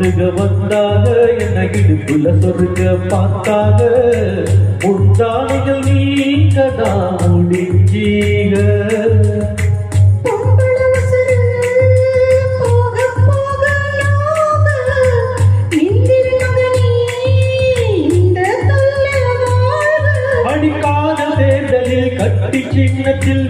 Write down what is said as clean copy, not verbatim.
முருக வந்தாக என்னை இடுப்புல சொருக பார்த்தாக முந்தானைகள் நீங்கதா முடிஞ்சீக அடிக்காத தேர்தலில் கட்டி சின்னத்தில்